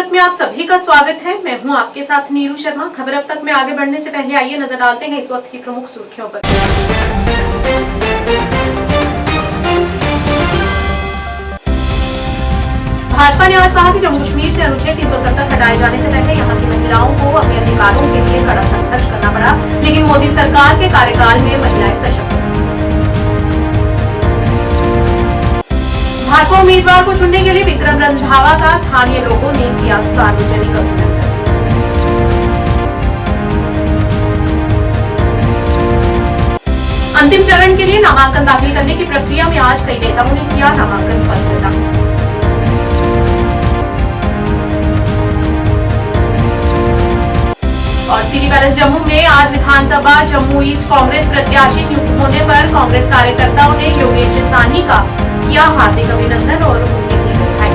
तक में आप सभी का स्वागत है। मैं हूं आपके साथ नीरू शर्मा। खबर अब तक में आगे बढ़ने से पहले आइए नजर डालते हैं इस वक्त की प्रमुख सुर्खियों पर। भाजपा ने आज कहा कि जम्मू कश्मीर से अनुच्छेद 370 हटाए जाने से पहले यहां की महिलाओं को अपने अधिकारों के लिए कड़ा संघर्ष करना पड़ा, लेकिन मोदी सरकार के कार्यकाल में महिलाएं सशक्त। भाजपा उम्मीदवार को चुनने के लिए विक्रम रंधावा का स्थानीय लोगों ने किया सार्वजनिक अभिनंदन। अंतिम चरण के लिए नामांकन दाखिल करने की प्रक्रिया में आज कई नेताओं ने किया नामांकन पत्र दाखिल। और सिटी पैलेस जम्मू में आज विधानसभा जम्मू ईस्ट कांग्रेस प्रत्याशी नियुक्त होने पर कांग्रेस कार्यकर्ताओं ने योगेश साहनी का किया हार्दिक अभिनंदन और उनके लिए बधाई।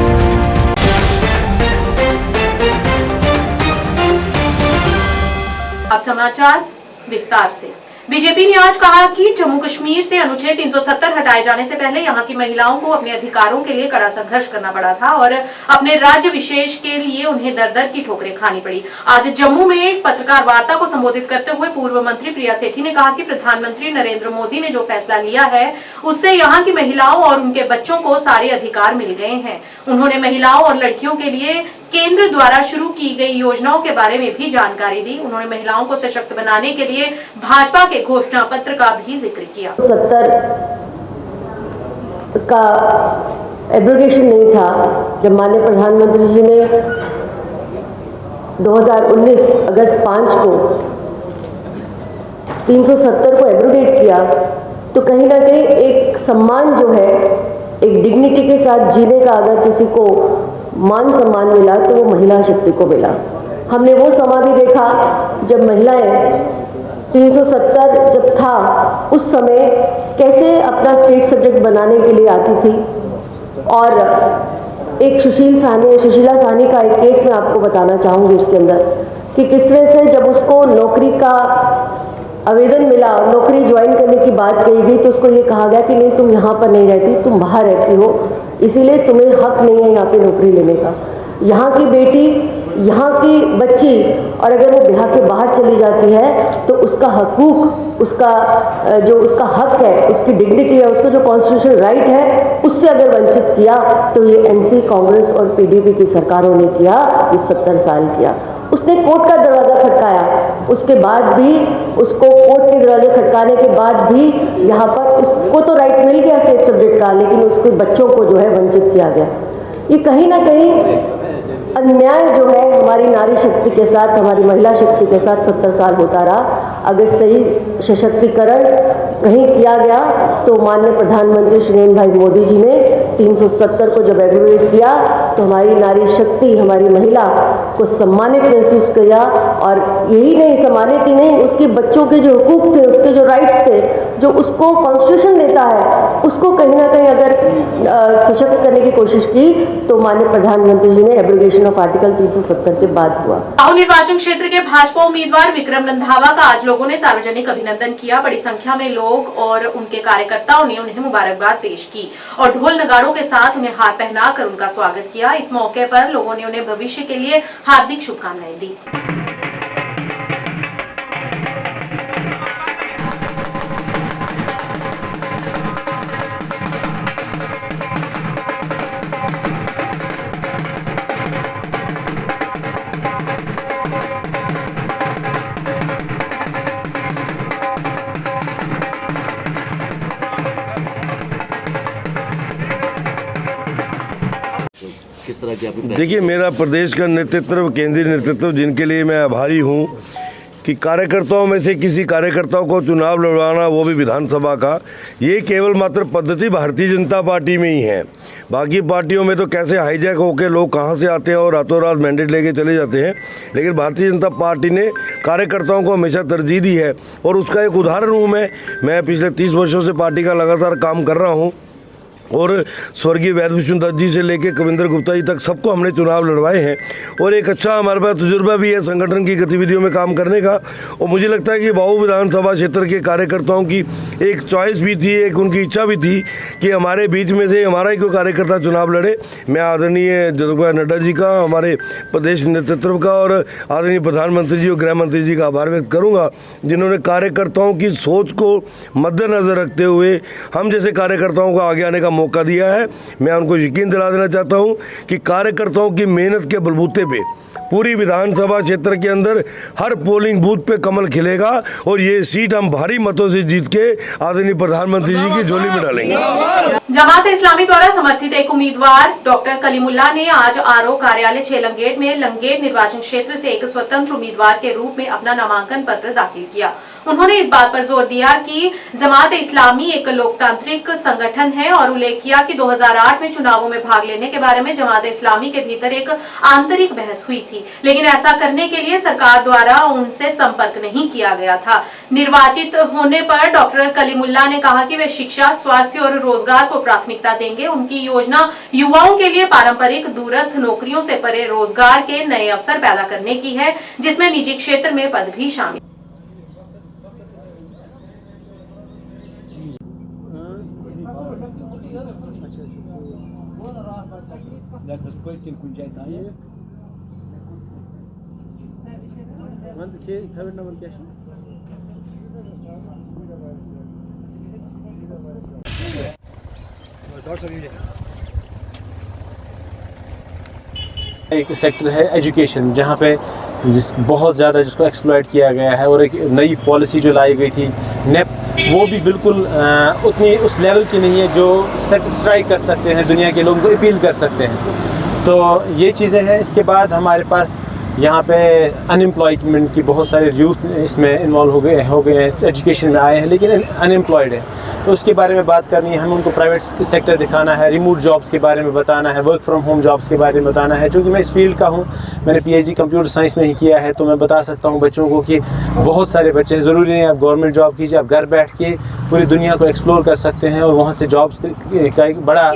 अब समाचार विस्तार से। बीजेपी ने आज कहा कि जम्मू कश्मीर से अनुच्छेद 370 हटाए जाने से पहले यहां की महिलाओं को अपने अधिकारों के लिए कड़ा संघर्ष करना पड़ा था और अपने राज्य विशेष के लिए उन्हें दर दर की ठोकरें खानी पड़ी। आज जम्मू में एक पत्रकार वार्ता को संबोधित करते हुए पूर्व मंत्री प्रिया सेठी ने कहा कि प्रधानमंत्री नरेंद्र मोदी ने जो फैसला लिया है उससे यहां की महिलाओं और उनके बच्चों को सारे अधिकार मिल गए हैं। उन्होंने महिलाओं और लड़कियों के लिए केंद्र द्वारा शुरू की गई योजनाओं के बारे में भी जानकारी दी। उन्होंने महिलाओं को सशक्त बनाने के लिए भाजपा के घोषणा पत्र का भी जिक्र किया। 70 का एब्रोगेशन नहीं था जब माननीय प्रधानमंत्री जी ने 2019 अगस्त 5 को 370 को एब्रोगेट किया, तो कहीं ना कहीं एक सम्मान जो है, एक डिग्निटी के साथ जीने का अगर किसी को मान सम्मान मिला तो वो महिला शक्ति को मिला। हमने वो समय भी देखा जब महिलाएं 370 जब था उस समय कैसे अपना स्टेट सब्जेक्ट बनाने के लिए आती थी। और एक सुशीला साहनी का एक केस मैं आपको बताना चाहूँगी इसके अंदर कि किस तरह से जब उसको नौकरी का आवेदन मिला, नौकरी ज्वाइन करने की बात कही गई, तो उसको ये कहा गया कि नहीं, तुम यहाँ पर नहीं रहती, तुम बाहर रहती हो, इसीलिए तुम्हें हक नहीं है यहाँ पे नौकरी लेने का। यहाँ की बेटी, यहाँ की बच्ची, और अगर वो बिहार के बाहर चली जाती है तो उसका हकूक, उसका जो उसका हक है, उसकी डिग्निटी है, उसका जो कॉन्स्टिट्यूशनल राइट है, उससे अगर वंचित किया तो ये एनसी, कांग्रेस और पीडीपी की सरकारों ने किया, ये 70 साल किया। उसने कोर्ट का दरवाज़ा खटकाया, उसके बाद भी उसको कोर्ट के दरवाजे खटकाने के बाद भी यहाँ पर उसको तो राइट मिल गया स्टेट सब्जेक्ट का, लेकिन उसके बच्चों को जो है वंचित किया गया। ये कहीं ना कहीं अन्याय जो है हमारी नारी शक्ति के साथ, हमारी महिला शक्ति के साथ 70 साल होता रहा। अगर सही सशक्तिकरण कहीं किया गया तो माननीय प्रधानमंत्री श्री नरेंद्र भाई मोदी जी ने 370 को जब एग्रीवेट किया तो हमारी नारी शक्ति, हमारी महिला को सम्मानित महसूस किया। और यही नहीं, सम्मानित ही नहीं, उसके बच्चों के जो हुकूक थे, उसके जो राइट्स थे, जो उसको कॉन्स्टिट्यूशन देता है, उसको कहीं ना कहीं अगर सशक्त करने की कोशिश की तो माननीय प्रधानमंत्री जी ने एब्रोगेशन ऑफ आर्टिकल 370 के बाद हुआ। निर्वाचन क्षेत्र के भाजपा उम्मीदवार विक्रम रंधावा का आज लोगों ने सार्वजनिक अभिनंदन किया। बड़ी संख्या में लोग और उनके कार्यकर्ताओं ने उन्हें मुबारकबाद पेश की और ढोल नगाड़ों के साथ उन्हें हार पहनाकर उनका स्वागत किया। इस मौके पर लोगों ने उन्हें भविष्य के लिए हार्दिक शुभकामनाएं दी। देखिए, मेरा प्रदेश का नेतृत्व, केंद्रीय नेतृत्व, जिनके लिए मैं आभारी हूं कि कार्यकर्ताओं में से किसी कार्यकर्ताओं को चुनाव लड़वाना, वो भी विधानसभा का, ये केवल मात्र पद्धति भारतीय जनता पार्टी में ही है। बाकी पार्टियों में तो कैसे हाईजैक होकर लोग कहां से आते हैं और रातों रात मैंडेट लेके चले जाते हैं, लेकिन भारतीय जनता पार्टी ने कार्यकर्ताओं को हमेशा तरजीह दी है और उसका एक उदाहरण हूँ मैं पिछले 30 वर्षों से पार्टी का लगातार काम कर रहा हूँ और स्वर्गीय वैद्यभूषण दत्त जी से लेकर कविंदर गुप्ता जी तक सबको हमने चुनाव लड़वाए हैं और एक अच्छा हमारे पास तजुर्बा भी है संगठन की गतिविधियों में काम करने का। और मुझे लगता है कि बाऊ विधानसभा क्षेत्र के कार्यकर्ताओं की एक चॉइस भी थी, एक उनकी इच्छा भी थी कि हमारे बीच में से हमारा ही कोई कार्यकर्ता चुनाव लड़े। मैं आदरणीय जगत प्रकाश नड्डा जी का, हमारे प्रदेश नेतृत्व का और आदरणीय प्रधानमंत्री जी और गृह मंत्री जी का आभार व्यक्त करूँगा, जिन्होंने कार्यकर्ताओं की सोच को मद्देनजर रखते हुए हम जैसे कार्यकर्ताओं को आगे आने का मौका दिया है। मैं उनको यकीन दिला देना चाहता हूं कि कार्यकर्ताओं की मेहनत के बलबूते पे पूरी विधानसभा क्षेत्र के अंदर हर पोलिंग बूथ पे कमल खिलेगा और ये सीट हम भारी मतों से जीत के आदरणीय प्रधानमंत्री जी की झोली में डालेंगे। जमात इस्लामी द्वारा समर्थित एक उम्मीदवार डॉक्टर कलीमुल्लाह ने आज आरओ कार्यालय 6 लंगेट में लंगेट निर्वाचन क्षेत्र से एक स्वतंत्र उम्मीदवार के रूप में अपना नामांकन पत्र दाखिल किया। उन्होंने इस बात पर जोर दिया कि जमात इस्लामी एक लोकतांत्रिक संगठन है और उल्लेख किया कि 2008 में चुनावों में भाग लेने के बारे में जमात इस्लामी के भीतर एक आंतरिक बहस हुई थी, लेकिन ऐसा करने के लिए सरकार द्वारा उनसे संपर्क नहीं किया गया था। निर्वाचित होने पर डॉक्टर कलीमुल्लाह ने कहा कि वे शिक्षा, स्वास्थ्य और रोजगार को प्राथमिकता देंगे। उनकी योजना युवाओं के लिए पारंपरिक दूरस्थ नौकरियों से परे रोजगार के नए अवसर पैदा करने की है, जिसमें निजी क्षेत्र में पद भी शामिल। एक सेक्टर है एजुकेशन, जहाँ पे बहुत ज़्यादा जिसको एक्सप्लॉइट किया गया है और एक नई पॉलिसी जो लाई गई थी नेप, वो भी बिल्कुल उतनी उस लेवल की नहीं है जो स्ट्राइक कर सकते हैं, दुनिया के लोगों को अपील कर सकते हैं। तो ये चीज़ें हैं। इसके बाद हमारे पास यहाँ पे अनएम्प्लॉयमेंट की बहुत सारे यूथ इसमें इन्वॉल्व हो गए हैं, एजुकेशन में आए हैं लेकिन अनएम्प्लॉयड है, तो उसके बारे में बात करनी है। हमें उनको प्राइवेट सेक्टर दिखाना है, रिमोट जॉब्स के बारे में बताना है, वर्क फ्रॉम होम जॉब्स के बारे में बताना है। क्योंकि मैं इस फील्ड का हूँ, मैंने पीएचडी कंप्यूटर साइंस में ही किया है, तो मैं बता सकता हूँ बच्चों को कि बहुत सारे बच्चे, ज़रूरी नहीं आप गवर्नमेंट जॉब कीजिए, आप घर बैठ के पूरी दुनिया को एक्सप्लोर कर सकते हैं और वहाँ से जॉब्स का एक बड़ा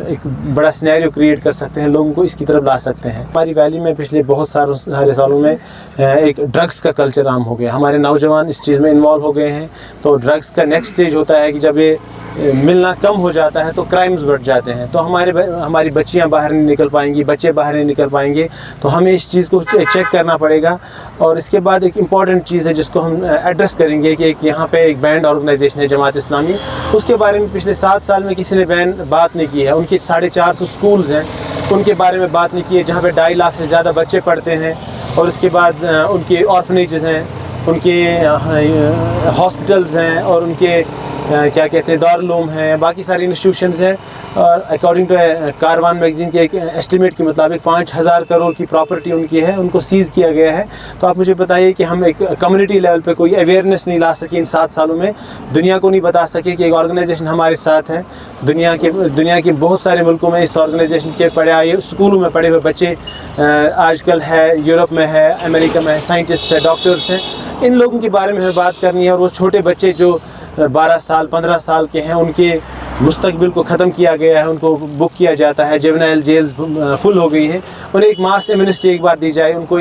एक बड़ा सिनेरियो क्रिएट कर सकते हैं, लोगों को इसकी तरफ ला सकते हैं। हमारी वैली में पिछले बहुत सारे सालों में एक ड्रग्स का कल्चर आम हो गया, हमारे नौजवान इस चीज़ में इन्वॉल्व हो गए हैं। तो ड्रग्स का नेक्स्ट स्टेज होता है कि जब ये मिलना कम हो जाता है तो क्राइम्स बढ़ जाते हैं, तो हमारी बच्चियां बाहर नहीं निकल पाएंगी, बच्चे बाहर नहीं निकल पाएंगे। तो हमें इस चीज़ को चेक करना पड़ेगा। और इसके बाद एक इम्पॉर्टेंट चीज़ है जिसको हम एड्रेस करेंगे कि यहाँ पे एक बैंड ऑर्गेनाइजेशन है जमात इस्लामी, उसके बारे में पिछले 7 साल में किसी ने बात नहीं की है। उनके 450 स्कूल्स हैं, उनके बारे में बात नहीं की है, जहाँ पे 2.5 लाख से ज़्यादा बच्चे पढ़ते हैं। और उसके बाद उनके ऑर्फनेजेस हैं, उनके हॉस्पिटल्स हैं और उनके क्या कहते हैं दारुल-उलूम हैं, बाकी सारी इंस्टीट्यूशंस हैं। और अकॉर्डिंग टू कारवान मैगज़ीन के एक एस्टिमेट के मुताबिक 5000 करोड़ की प्रॉपर्टी उनकी है, उनको सीज़ किया गया है। तो आप मुझे बताइए कि हम एक कम्युनिटी लेवल पे कोई अवेयरनेस नहीं ला सके इन 7 सालों में, दुनिया को नहीं बता सके कि एक ऑर्गेनाइजेशन हमारे साथ है। दुनिया के बहुत सारे मुल्कों में इस ऑर्गेनाइजेशन के पढ़े आए, स्कूलों में पढ़े हुए बच्चे आजकल है, यूरोप में है, अमेरिका में है, साइंटिस्ट है, डॉक्टर्स हैं। इन लोगों के बारे में हमें बात करनी है। और वो छोटे बच्चे जो 12 साल 15 साल के हैं, उनके मुस्तकबिल को ख़त्म किया गया है, उनको बुक किया जाता है, जुवेनाइल जेल्स फुल हो गई हैं। उन्हें एक मास एमनेस्टी एक बार दी जाए, उनको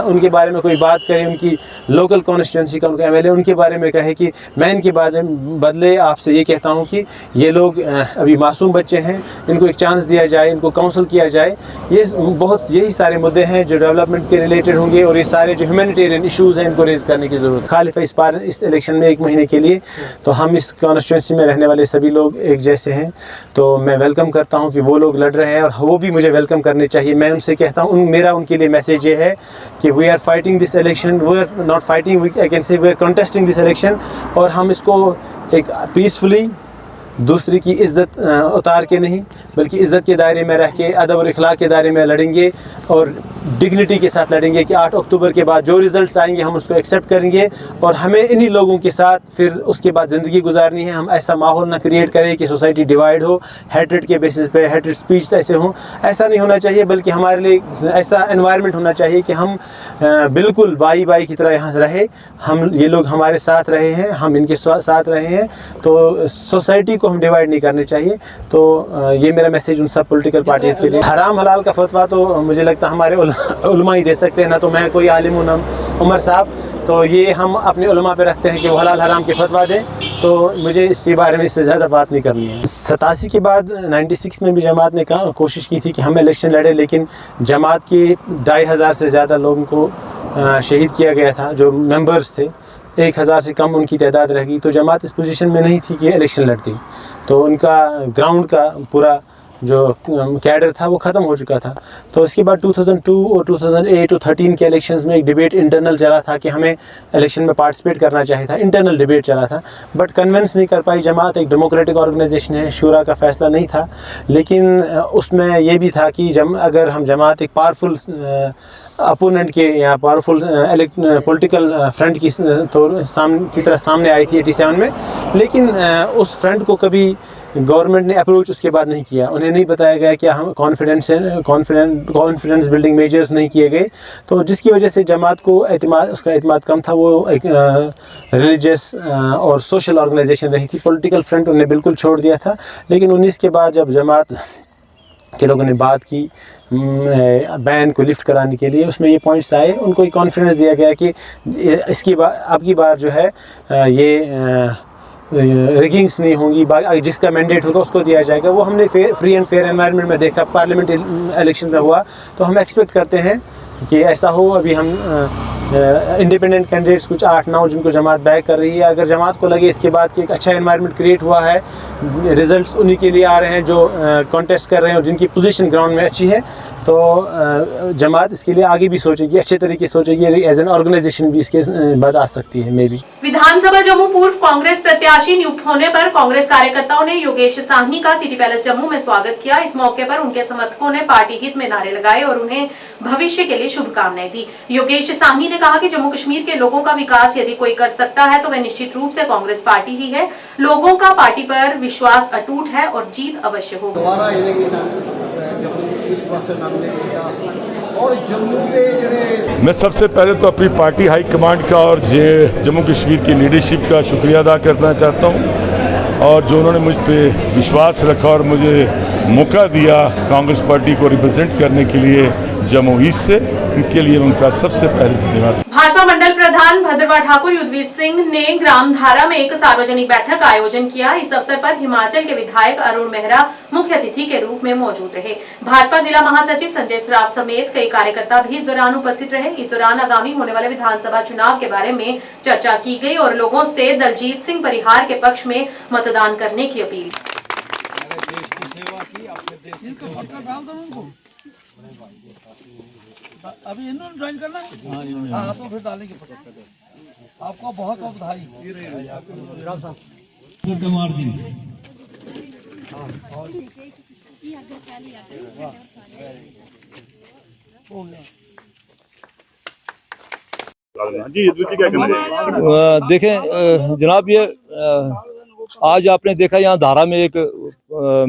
उनके बारे में कोई बात करे, उनकी लोकल कॉन्स्टिट्यूंसी का उनका एमएलए उनके बारे में कहे कि मैं इनके बदले आपसे ये कहता हूँ कि ये लोग अभी मासूम बच्चे हैं, इनको एक चांस दिया जाए, इनको काउंसिल किया जाए। यही सारे मुद्दे हैं जो डेवलपमेंट के रिलेटेड होंगे और ये सारे जो ह्यूमैनिटेरियन इशूज़ हैं इनको रेज़ करने की ज़रूरत। खालिफ इस इलेक्शन में 1 महीने के लिए, तो हम इस कॉन्स्टिट्यूंसी में रहने वाले सभी लोग एक जैसे हैं, तो मैं वेलकम करता हूं कि वो लोग लड़ रहे हैं और वो भी मुझे वेलकम करने चाहिए। मैं उनसे कहता हूं, मेरा उनके लिए मैसेज ये है कि we are fighting this election, we are not fighting, I can say we are contesting this election. और हम इसको एक पीसफुली दूसरी की इज़्ज़त उतार के नहीं, बल्कि इज़्ज़त के दायरे में रह के, अदब और इखलाक के दायरे में लड़ेंगे और डिग्निटी के साथ लड़ेंगे कि 8 अक्टूबर के बाद जो रिज़ल्ट्स आएंगे हम उसको एक्सेप्ट करेंगे। और हमें इन्हीं लोगों के साथ फिर उसके बाद ज़िंदगी गुजारनी है। हम ऐसा माहौल ना क्रिएट करें कि सोसाइटी डिवाइड हो, हेट्रेड के बेसिस पे, हेट्रेड स्पीच ऐसे हों, ऐसा नहीं होना चाहिए। बल्कि हमारे लिए ऐसा एनवायरनमेंट होना चाहिए कि हम बिल्कुल भाई भाई की तरह यहाँ रहे, हम ये लोग हमारे साथ रहे हैं, हम इनके साथ रहे हैं। तो सोसाइटी को हम डिवाइड नहीं करने चाहिए। तो ये मेरा मैसेज उन सब पॉलिटिकल पार्टीज़ के लिए। हराम हलाल का फतवा तो मुझे लगता है हमारे उलमा ही दे सकते हैं, ना तो मैं कोई आलिम हूँ ना उमर साहब। तो ये हम अपने उलमा पे रखते हैं कि वो हलाल हराम के फतवा दें, तो मुझे इसके बारे में इससे ज़्यादा बात नहीं करनी है। 87 के बाद 96 में भी जमात ने कोशिश की थी कि हम इलेक्शन लड़े, लेकिन जमात के 2500 से ज़्यादा लोगों को शहीद किया गया था जो मेंबर्स थे, 1000 से कम उनकी तादाद रह गई। तो जमात इस पोजीशन में नहीं थी कि इलेक्शन लड़ती, तो उनका ग्राउंड का पूरा जो कैडर था वो ख़त्म हो चुका था। तो इसके बाद 2002 और 2008 और 13 के इलेक्शंस में एक डिबेट इंटरनल चला था कि हमें इलेक्शन में पार्टिसिपेट करना चाहिए था, इंटरनल डिबेट चला था, बट कन्विंस नहीं कर पाई जमात। एक डेमोक्रेटिक ऑर्गेनाइजेशन है, शूरा का फैसला नहीं था, लेकिन उसमें ये भी था कि अगर हम जमात एक पावरफुल अपोनेंट के या पावरफुल पॉलिटिकल फ्रंट की तरह सामने आई थी 87 में, लेकिन उस फ्रंट को कभी गवर्नमेंट ने अप्रोच उसके बाद नहीं किया। उन्हें नहीं बताया गया कि हम कॉन्फिडेंस बिल्डिंग मेजर्स नहीं किए गए, तो जिसकी वजह से जमात को उसका एतमाद कम था। वो एक रिलीजियस और सोशल ऑर्गेनाइजेशन रही थी, पॉलिटिकल फ्रंट उन्हें बिल्कुल छोड़ दिया था। लेकिन 19 के बाद जब जमात के लोगों ने बात की बैन को लिफ्ट कराने के लिए, उसमें ये पॉइंट्स आए, उनको एक कॉन्फिडेंस दिया गया कि अब की बार जो है ये रिगिंग्स नहीं होंगी, जिसका मैंडेट होगा उसको दिया जाएगा। वो हमने फ्री एंड फेयर एनवायरनमेंट में देखा, पार्लियामेंट इलेक्शन में हुआ। तो हम एक्सपेक्ट करते हैं कि ऐसा हो। अभी हम इंडिपेंडेंट कैंडिडेट्स कुछ 8-9 जिनको जमात बैक कर रही है, अगर जमात को लगे इसके बाद कि एक अच्छा एनवायरनमेंट क्रिएट हुआ है, रिजल्ट्स उन्हीं के लिए आ रहे हैं जो कॉन्टेस्ट कर रहे हैं और जिनकी पोजीशन ग्राउंड में अच्छी है, तो जमात इसके लिए आगे भी सोचेगी, अच्छे तरीके से सोचेगी, एज एन ऑर्गेनाइजेशन भी इसके बाद आ सकती है मे बी। विधानसभा जम्मू पूर्व कांग्रेस प्रत्याशी नियुक्त होने पर कांग्रेस कार्यकर्ताओं ने योगेश साहनी का सिटी पैलेस जम्मू में स्वागत किया। इस मौके पर उनके समर्थकों ने पार्टी हित में नारे लगाए और उन्हें भविष्य के लिए शुभकामनाएं दी। योगेश साहनी ने कहा कि जम्मू कश्मीर के लोगों का विकास यदि कोई कर सकता है तो वह निश्चित रूप से कांग्रेस पार्टी ही है। लोगों का पार्टी पर विश्वास अटूट है और जीत अवश्य होगी। मैं सबसे पहले तो अपनी पार्टी हाई कमांड का और जम्मू कश्मीर की लीडरशिप का शुक्रिया अदा करना चाहता हूं, और जो उन्होंने मुझ पे विश्वास रखा और मुझे मौका दिया कांग्रेस पार्टी को रिप्रेजेंट करने के लिए जम्मू ईस्ट से, उनके लिए उनका सबसे पहले धन्यवाद। भाजपा मंडल प्रधान भद्रवा ठाकुर युद्धवीर सिंह ने ग्रामधारा में एक सार्वजनिक बैठक का आयोजन किया। इस अवसर पर हिमाचल के विधायक अरुण मेहरा मुख्य अतिथि के रूप में मौजूद रहे। भाजपा जिला महासचिव संजय सराफ समेत कई कार्यकर्ता भी इस दौरान उपस्थित रहे। इस दौरान आगामी होने वाले विधानसभा चुनाव के बारे में चर्चा की गई और लोगों से दलजीत सिंह परिहार के पक्ष में मतदान करने की अपील। अभी इन्होंने ज्वाइन करना है, हाँ तो फिर डालेंगे आपको बहुत बहुत बधाई। देखें जनाब, ये आज आपने देखा यहाँ धारा में एक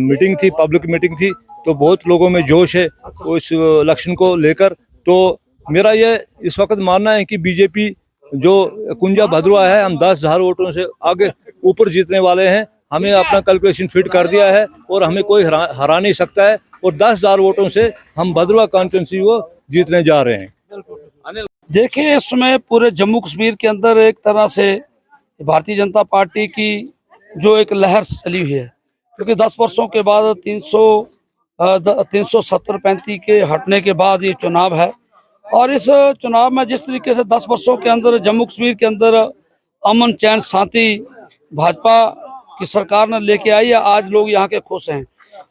मीटिंग थी, पब्लिक मीटिंग थी, तो बहुत लोगों में जोश है उस इलेक्शन को लेकर। तो मेरा ये इस वक्त मानना है कि बीजेपी जो कुंजा भद्रवा है, हम 10,000 वोटों से आगे ऊपर जीतने वाले हैं। हमें अपना कैलकुलेशन फिट कर दिया है और हमें कोई हरा नहीं सकता है, और 10,000 वोटों से हम भद्रवा कॉन्स्टिट्यूंसी को जीतने जा रहे हैं। देखिए, इस समय पूरे जम्मू कश्मीर के अंदर एक तरह से भारतीय जनता पार्टी की जो एक लहर चली हुई है, क्योंकि 10 वर्षों के बाद 370-35 के हटने के बाद ये चुनाव है। और इस चुनाव में जिस तरीके से 10 वर्षों के अंदर जम्मू कश्मीर के अंदर अमन चैन शांति भाजपा की सरकार ने लेके आई है, आज लोग यहाँ के खुश हैं।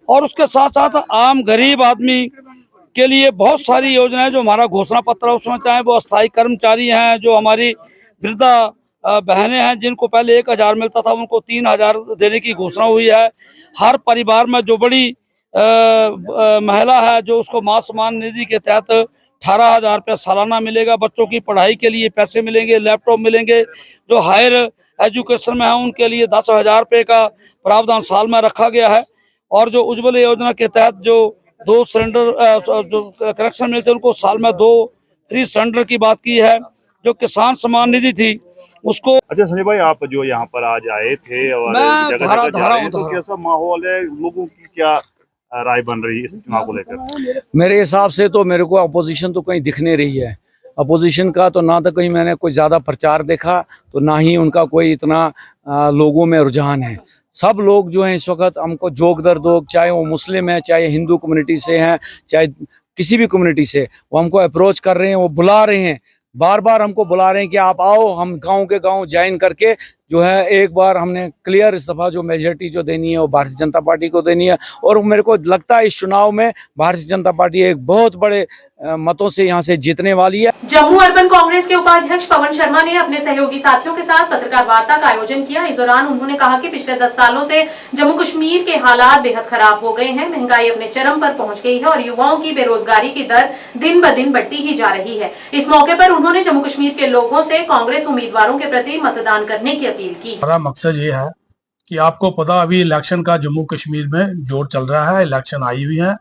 और उसके साथ साथ आम गरीब आदमी के लिए बहुत सारी योजनाएं जो हमारा घोषणा पत्र है उसमें, चाहे वो अस्थायी कर्मचारी हैं, जो हमारी वृद्धा बहनें हैं जिनको पहले 1,000 मिलता था उनको 3,000 देने की घोषणा हुई है। हर परिवार में जो बड़ी महिला है जो उसको मां सम्मान निधि के तहत 18,000 रुपया सालाना मिलेगा। बच्चों की पढ़ाई के लिए पैसे मिलेंगे, लैपटॉप मिलेंगे। जो हायर एजुकेशन में है उनके लिए 10,000 रुपये का प्रावधान साल में रखा गया है। और जो उज्ज्वल योजना के तहत जो 2 सिलेंडर जो कनेक्शन मिलते हैं उनको साल में 2 फ्री सिलेंडर की बात की है। जो किसान सम्मान निधि थी उसको। अच्छा संजय भाई, आप जो यहाँ पर आज आए थे और मैं जगह धारा जगह जा रहे हैं, तो धारा कैसा माहौल है, लोगों की क्या राय बन रही है इस चुनाव को लेकर? मेरे हिसाब से तो मेरे को अपोजिशन तो कहीं दिख नहीं रही है। अपोजिशन का तो ना तो कहीं मैंने कोई ज़्यादा प्रचार देखा, तो ना ही उनका कोई इतना लोगों में रुझान है। सब लोग जो हैं इस वक्त हमको जोक दर दोग, चाहे वो मुस्लिम है, चाहे हिंदू कम्युनिटी से हैं, चाहे किसी भी कम्युनिटी से, वो हमको अप्रोच कर रहे हैं, वो बुला रहे हैं, बार बार हमको बुला रहे हैं कि आप आओ, हम गांव के गांव ज्वाइन करके जो है एक बार हमने क्लियर इस दफ़ा जो मेजॉरिटी जो देनी है वो भारतीय जनता पार्टी को देनी है। और मेरे को लगता है इस चुनाव में भारतीय जनता पार्टी एक बहुत बड़े मतों से यहाँ से जीतने वाली है। जम्मू अर्बन कांग्रेस के उपाध्यक्ष पवन शर्मा ने अपने सहयोगी साथियों के साथ पत्रकार वार्ता का आयोजन किया। इस दौरान उन्होंने कहा कि पिछले 10 सालों से जम्मू कश्मीर के हालात बेहद खराब हो गए हैं, महंगाई अपने चरम पर पहुंच गई है और युवाओं की बेरोजगारी की दर दिन ब दिन बढ़ती ही जा रही है। इस मौके पर उन्होंने जम्मू कश्मीर के लोगों से कांग्रेस उम्मीदवारों के प्रति मतदान करने की अपील की। हमारा मकसद ये है कि आपको पता अभी इलेक्शन का जम्मू कश्मीर में जोर चल रहा है, इलेक्शन आई हुई है,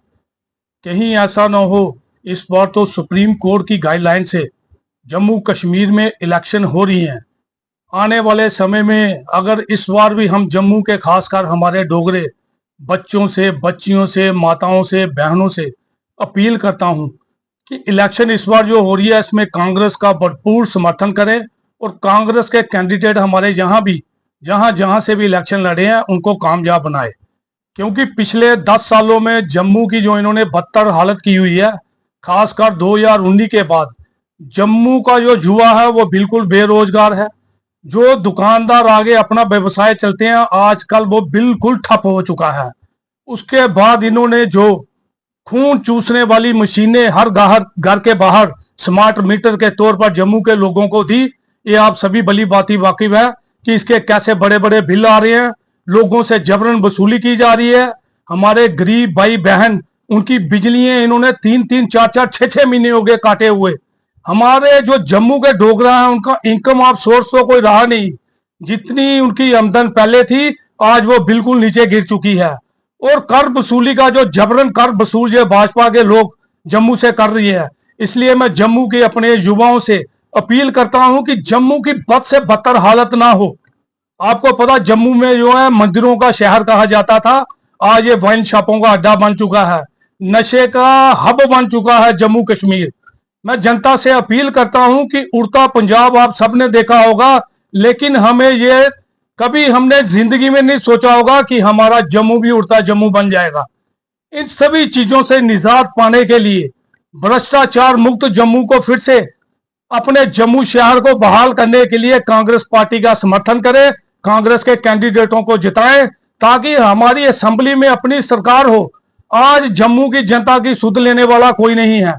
कहीं ऐसा ना हो इस बार तो सुप्रीम कोर्ट की गाइडलाइन से जम्मू कश्मीर में इलेक्शन हो रही हैं। आने वाले समय में अगर इस बार भी हम जम्मू के खासकर हमारे डोगरे बच्चों से, बच्चियों से, माताओं से, बहनों से अपील करता हूं कि इलेक्शन इस बार जो हो रही है इसमें कांग्रेस का भरपूर समर्थन करें और कांग्रेस के कैंडिडेट हमारे यहाँ भी जहां से भी इलेक्शन लड़े हैं उनको कामयाब बनाए, क्योंकि पिछले 10 सालों में जम्मू की जो इन्होंने बदतर हालत की हुई है, खासकर 2019 के बाद जम्मू का जो युवा है वो बिल्कुल बेरोजगार है। जो दुकानदार आगे अपना व्यवसाय चलते हैं आजकल वो बिल्कुल ठप हो चुका है। उसके बाद इन्होंने जो खून चूसने वाली मशीनें हर घर के बाहर स्मार्ट मीटर के तौर पर जम्मू के लोगों को दी, ये आप सभी भली बाती वाकिफ है कि इसके कैसे बड़े बड़े बिल आ रहे हैं, लोगों से जबरन वसूली की जा रही है। हमारे गरीब भाई बहन उनकी बिजलियां इन्होंने 3-3, 4-4, 6-6 महीने हो गए काटे हुए। हमारे जो जम्मू के डोगरा हैं उनका इनकम ऑफ सोर्स तो कोई रहा नहीं, जितनी उनकी आमदन पहले थी आज वो बिल्कुल नीचे गिर चुकी है। और कर वसूली का जो जबरन कर वसूल जो भाजपा के लोग जम्मू से कर रही है, इसलिए मैं जम्मू के अपने युवाओं से अपील करता हूं कि जम्मू की बद से बदतर हालत ना हो। आपको पता जम्मू में जो है मंदिरों का शहर कहा जाता था, आज ये वाइन शॉपों का अड्डा बन चुका है, नशे का हब बन चुका है जम्मू कश्मीर। मैं जनता से अपील करता हूं कि उड़ता पंजाब आप सबने देखा होगा, लेकिन हमें ये कभी हमने जिंदगी में नहीं सोचा होगा कि हमारा जम्मू भी उड़ता जम्मू बन जाएगा। इन सभी चीजों से निजात पाने के लिए भ्रष्टाचार मुक्त जम्मू को फिर से अपने जम्मू शहर को बहाल करने के लिए कांग्रेस पार्टी का समर्थन करें, कांग्रेस के कैंडिडेटों को जिताएं ताकि हमारी असेंबली में अपनी सरकार हो। आज जम्मू की जनता की सुध लेने वाला कोई नहीं है,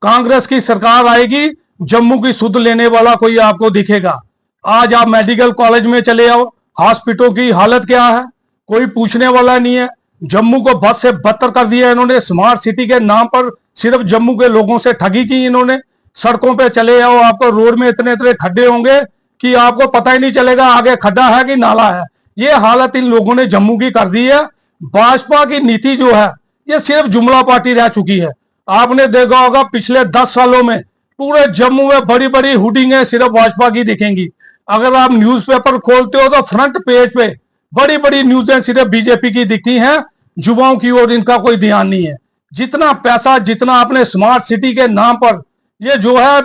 कांग्रेस की सरकार आएगी, जम्मू की सुध लेने वाला कोई आपको दिखेगा। आज आप मेडिकल कॉलेज में चले आओ, हॉस्पिटलों की हालत क्या है, कोई पूछने वाला नहीं है। जम्मू को बद से बदतर कर दिया इन्होंने, स्मार्ट सिटी के नाम पर सिर्फ जम्मू के लोगों से ठगी की इन्होंने। सड़कों पे चले आओ, आपको रोड में इतने इतने खड्डे होंगे कि आपको पता ही नहीं चलेगा आगे खड्डा है कि नाला है। ये हालत इन लोगों ने जम्मू की कर दी है। भाजपा की नीति जो है ये सिर्फ जुमला पार्टी रह चुकी है। आपने देखा होगा पिछले 10 सालों में पूरे जम्मू में बड़ी बड़ी हुडिंगें सिर्फ भाजपा की दिखेंगी। अगर आप न्यूज़पेपर खोलते हो तो फ्रंट पेज पे बड़ी बड़ी न्यूज़ें सिर्फ बीजेपी की दिखती हैं, युवाओं की ओर इनका कोई ध्यान नहीं है। जितना पैसा जितना अपने स्मार्ट सिटी के नाम पर ये जो है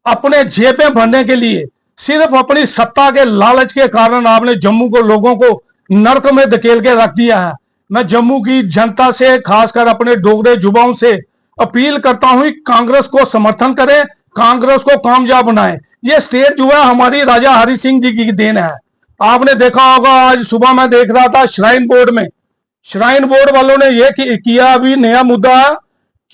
अपने जेबें भरने के लिए सिर्फ अपनी सत्ता के लालच के कारण आपने जम्मू को लोगों को नरक में धकेल के रख दिया है। मैं जम्मू की जनता से खासकर अपने डोगरे युवाओं से अपील करता हूं कि कांग्रेस को समर्थन करें, कांग्रेस को कामयाब बनाएं। ये स्टेट जो है हमारी राजा हरि सिंह जी की देन है। आपने देखा होगा आज सुबह मैं देख रहा था श्राइन बोर्ड में, श्राइन बोर्ड वालों ने यह किया अभी नया मुद्दा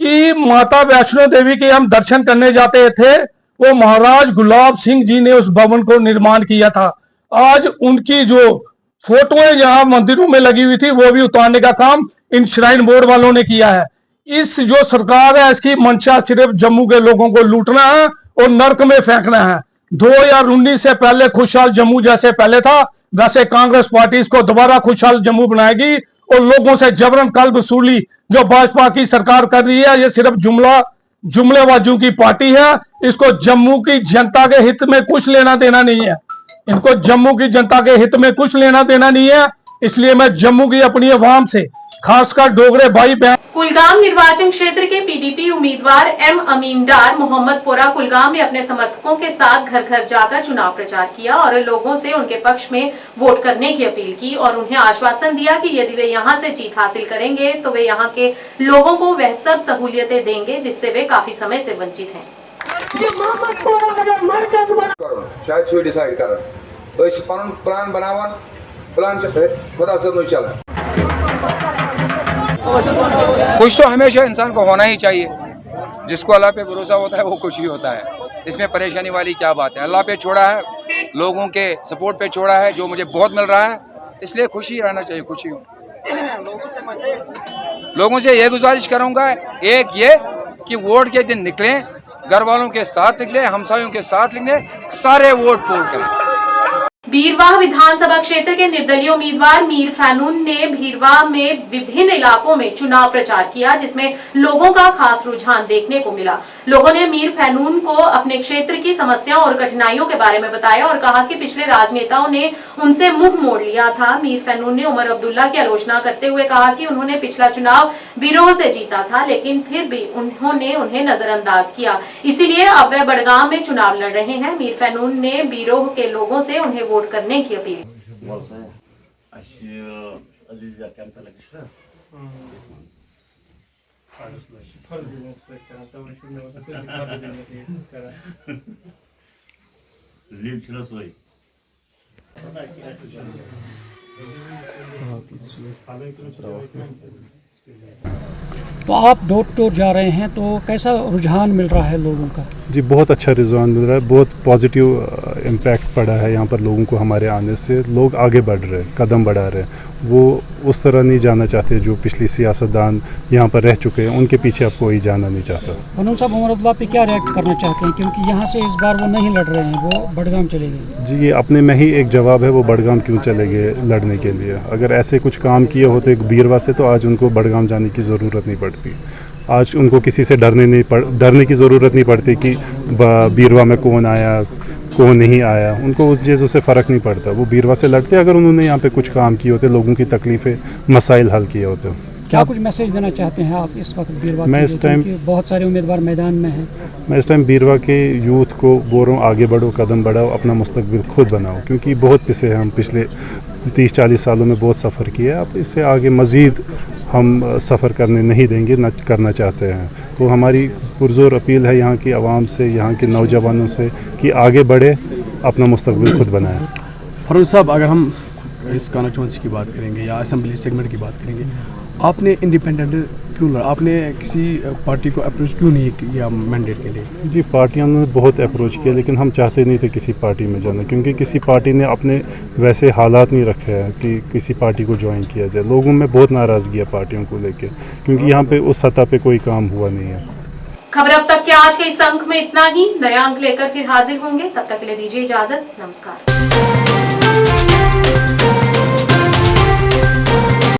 कि माता वैष्णो देवी के हम दर्शन करने जाते थे, वो महाराज गुलाब सिंह जी ने उस भवन को निर्माण किया था। आज उनकी जो फोटोएं जहां मंदिरों में लगी हुई थी वो भी उतारने का काम इन श्राइन बोर्ड वालों ने किया है। इस जो सरकार है इसकी मंशा सिर्फ जम्मू के लोगों को लूटना है और नरक में फेंकना है। 2019 से पहले खुशहाल जम्मू जैसे पहले था वैसे कांग्रेस पार्टी इसको दोबारा खुशहाल जम्मू बनाएगी और लोगों से जबरन कल वसूली जो भाजपा की सरकार कर रही है ये सिर्फ जुमलेबाजों की पार्टी है। इसको जम्मू की जनता के हित में कुछ लेना देना नहीं है। इनको जम्मू की जनता के हित में कुछ लेना देना नहीं है। इसलिए मैं जम्मू की अपनी आवाम से, खासकर डोगरे भाई बहन, कुलगाम निर्वाचन क्षेत्र के पीडीपी उम्मीदवार एम अमीन डार मोहम्मदपुरा कुलगाम में अपने समर्थकों के साथ घर घर जाकर चुनाव प्रचार किया और लोगों से उनके पक्ष में वोट करने की अपील की और उन्हें आश्वासन दिया कि यदि वे यहां से जीत हासिल करेंगे तो वे यहां के लोगों को वह सब सहूलियतें देंगे जिससे वे काफी समय से वंचित हैं। शायद सो डिसाइड कर प्लान बनावन प्लान से खुदा से नहीं चला। खुश तो हमेशा इंसान को होना ही चाहिए, जिसको अल्लाह पे भरोसा होता है वो खुश ही होता है। इसमें परेशानी वाली क्या बात है, अल्लाह पे छोड़ा है, लोगों के सपोर्ट पे छोड़ा है, जो मुझे बहुत मिल रहा है, इसलिए खुशी रहना चाहिए। खुशी हूँ। लोगों से ये गुजारिश करूँगा, एक ये कि वोट के दिन निकलें, घर वालों के साथ निकले, हमसायों के साथ निकले, सारे वोट पोल करें। भीरवाह विधानसभा क्षेत्र के निर्दलीय उम्मीदवार मीर फैनून ने भीरवाह में विभिन्न इलाकों में चुनाव प्रचार किया, जिसमें लोगों का खास रुझान देखने को मिला। लोगों ने मीर फैनून को अपने क्षेत्र की समस्याओं और कठिनाइयों के बारे में बताया और कहा कि पिछले राजनेताओं ने उनसे मुंह मोड़ लिया था। मीर फैनून ने उमर अब्दुल्ला की आलोचना करते हुए कहा कि उन्होंने पिछला चुनाव बिरोह से जीता था, लेकिन फिर भी उन्होंने उन्हें नजरअंदाज किया, इसीलिए अब वह बड़गाम में चुनाव लड़ रहे हैं। मीर फैनून ने बिरोह के लोगों से उन्हें वोट करने की अपील। तो आप डोर टू डोर जा रहे हैं, तो कैसा रुझान मिल रहा है लोगों का? जी बहुत अच्छा रुझान मिल रहा है, बहुत पॉजिटिव इम्पैक्ट पड़ा है यहाँ पर लोगों को। हमारे आने से लोग आगे बढ़ रहे हैं, कदम बढ़ा रहे हैं। वो उस तरह नहीं जाना चाहते जो पिछली सियासतदान यहाँ पर रह चुके हैं, उनके पीछे अब कोई जाना नहीं चाहता। फैनून साहब उमर अब्दुल्ला पे क्या रिएक्ट करना चाहते हैं, क्योंकि यहाँ से इस बार वो नहीं लड़ रहे हैं, वो बड़गाम चले गए? जी ये अपने में ही एक जवाब है, वो बड़गाम क्यों चले गए लड़ने के लिए। अगर ऐसे कुछ काम किए होते बीरवा से तो आज उनको बड़गाम जाने की ज़रूरत नहीं पड़ती। आज उनको किसी से डरने की ज़रूरत नहीं पड़ती कि बीरवा में कौन आया कौन नहीं आया, उनको उस चीज़ों से फ़र्क नहीं पड़ता। वो बीरवा से लड़ते अगर उन्होंने यहाँ पे कुछ काम किए होते, लोगों की तकलीफ़ें मसाइल हल किए होते। क्या कुछ मैसेज देना चाहते हैं आप इस वक्त बीरवा? मैं इस टाइम बहुत सारे उम्मीदवार मैदान में हैं। मैं इस टाइम बीरवा के यूथ को बोल रहा हूँ, आगे बढ़ो, कदम बढ़ाओ, अपना मुस्तकबिल खुद बनाओ, क्योंकि बहुत पिछे हैं हम। पिछले 30-40 सालों में बहुत सफ़र किया, अब इससे आगे मज़ीद हम सफ़र करने नहीं देंगे, न करना चाहते हैं। तो हमारी पुरज़ोर अपील है यहाँ की आवाम से, यहाँ के नौजवानों से कि आगे बढ़े, अपना मुस्तकबिल खुद बनाएं। फैनून साहब, अगर हम इस कॉन्स्टिट्यूंसी की बात करेंगे या असेंबली सेगमेंट की बात करेंगे, आपने इंडिपेंडेंट क्यों लड़ा? आपने किसी पार्टी को अप्रोच क्यों नहीं किया मैंडेट के लिए? जी पार्टियों ने बहुत अप्रोच किया, लेकिन हम चाहते नहीं थे किसी पार्टी में जाना, क्योंकि किसी पार्टी ने अपने वैसे हालात नहीं रखे हैं कि किसी पार्टी को ज्वाइन किया जाए। लोगों में बहुत नाराज़गी है पार्टियों को लेके, क्योंकि यहाँ पे उस सतह पे कोई काम हुआ नहीं है। खबर अब तक के आज के इस अंक में इतना ही। नया अंक लेकर फिर हाजिर होंगे, तब तक के लिए दीजिए इजाजत। नमस्कार।